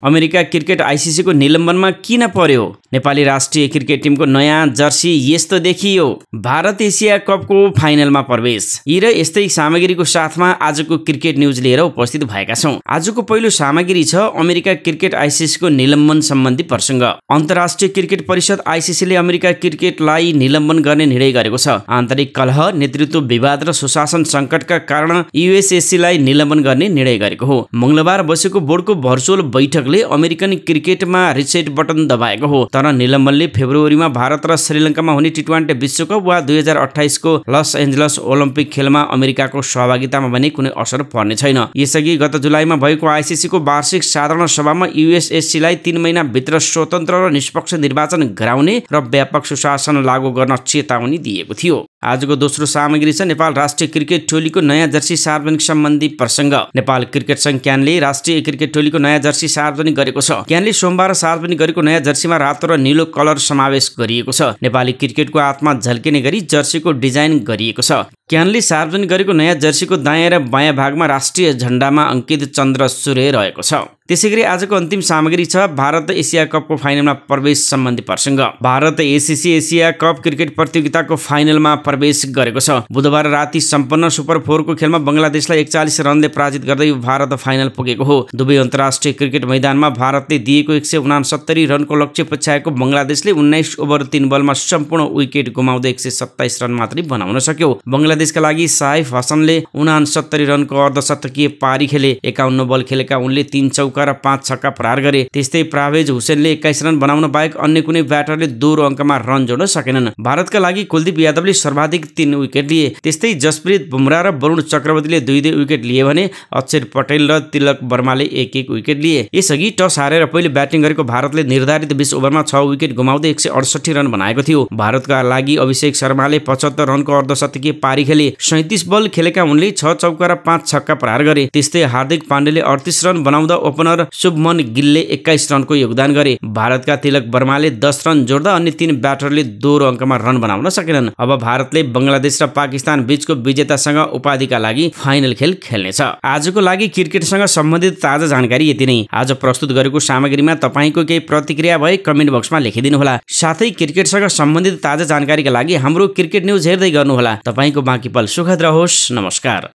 America cricket ICC को निलम्बनमा किन पर्यो? नेपाली राष्ट्रिय क्रिकेट टिमको नयाँ जर्सी यस्तो देखियो। भारत एसिया कपको फाइनलमा प्रवेश। यी र यस्तै सामग्रीको साथमा आजको क्रिकेट न्युज लिएर उपस्थित भएका छौं। आजको पहिलो सामग्री छ अमेरिका क्रिकेट आइसिसीको निलम्बन सम्बन्धी प्रसङ्ग। अन्तर्राष्ट्रिय क्रिकेट परिषद आइसिसीले अमेरिका क्रिकेटलाई निलम्बन गर्ने निर्णय गरेको छ। आन्तरिक कलह, नेतृत्व विवाद र सुशासन सङ्कटका कारण युएसएसीलाई निलम्बन गर्ने निर्णय गरेको हो। मंगलबार बसेको बोर्डको भर्चुअल बैठकले अमेरिकन क्रिकेटमा रिसेट बटन दबाएको हो। तर निलम्बनले फेब्रुअरीमा भारत र श्रीलङ्कामा हुने टी20 विश्वकप वा 2028 को लस एन्जलस ओलम्पिक खेलमा अमेरिकाको सहभागितामा भने कुनै असर पर्ने छैन। यसअघि गत जुलाईमा भएको आइसिसी को वार्षिक साधारण सभामा युएसएसीलाई 3 महिना भित्र स्वतन्त्र र निष्पक्ष निर्वाचन गराउने र व्यापक सुशासन लागू गर्न चेतावनी दिएको थियो। आजको दोस्रो सामग्री छ नेपाल राष्ट्रिय क्रिकेट टोलीको नयाँ जर्सी सार्वजनिक सम्बन्धी प्रसङ्ग। नेपाल क्रिकेट संघ क्यानले राष्ट्रिय क्रिकेट टोलीको नयाँ जर्सी सार्वजनिक गरेको छ। क्यानले सोमबार सार्वजनिक गरेको नयाँ जर्सीमा रातो र नीलो कलर समावेश गरिएको छ। नेपाली क्रिकेटको आत्मा झल्किने गरी जर्सीको डिजाइन गरिएको छ। क्यानले सार्वजनिक गरेको नयाँ जर्सीको दायाँ र बायाँ भागमा राष्ट्रिय झण्डामा अंकित चन्द्र सूर्य रहेको छ। त्यसैगरी आजको अन्तिम सामग्री छ भारत एसिया कपको फाइनलमा प्रवेश सम्बन्धी प्रसङ्ग। Bharat ACC Asia cup cricket प्रतियोगिताको फाइनलमा प्रवेश गरेको छ। बुधबार राति सम्पन्न सुपर 4 को खेलमा बंगलादेशलाई 41 रनले पराजित गर्दै भारत फाइनल पुगेको हो। दुवै अन्तर्राष्ट्रिय क्रिकेट मैदानमा भारतले दिएको 169 रनको लक्ष्य पछ्याएको बंगलादेशले 19 ओभर 3 बलमा सम्पूर्ण विकेट गुमाउँदै 127 रन मात्रै बनाउन सक्यो। बंगलादेशका लागि साइफ हसनले 69 रनको अर्धशतकीय पारी खेले। 51 बल खेलेका उनले 3 चौका र 5 छक्का प्रहार गरे। त्यस्तै प्रावेज हुसेनले 21 रन बनाउन बाहेक अन्य कुनै ब्याटरले दोहोरो अङ्कमा रन जोड्न सकेनन्। भारतका लागि कुलदीप यादवले सर्वाधिक 3 विकेट लिए। त्यस्तै जसप्रीत बुमरा र वरुण चक्रवर्तीले 2-2 विकेट लिए भने अक्षर पटेल र तिलक वर्माले 1-1 विकेट लिए। यसअघि टस हारेर पहिले ब्याटिङ गरेको भारतले निर्धारित 20 ओभरमा 6 विकेट गुमाउँदै 168 रन बनाएको थियो। भारतका लागि अभिषेक शर्माले 75 रनको अर्धशतकीय पारी खेले। 37 बल खेलेका उनले 6 चौका र 5 छक्का प्रहार गरे। त्यस्तै हार्दिक पाण्डेले 38 रन बनाउँदा ओपनर शुभमन गिलले 21 रनको योगदान गरे। भारतका तिलक वर्माले 10 रन जोड्दा अन्य 3 ब्याटरले दोहोरो अङ्कमा रन बनाउन सकेनन्। अब भारतले बंगलादेश र पाकिस्तान बीचको विजेतासँग उपाधिका लागि फाइनल खेल खेल्नेछ। आजको लागि क्रिकेटसँग सम्बन्धित ताजा जानकारी यति नै। आज प्रस्तुत गरेको सामग्रीमा तपाईको केही प्रतिक्रिया भए कमेन्ट बक्समा लेखिदिनुहोला। साथै क्रिकेटसँग सम्बन्धित ताजा जानकारीका लागि हाम्रो क्रिकेट न्युज हेर्दै गर्नुहोला। तपाईको बाँकी पल सुखद रहोस्। नमस्कार।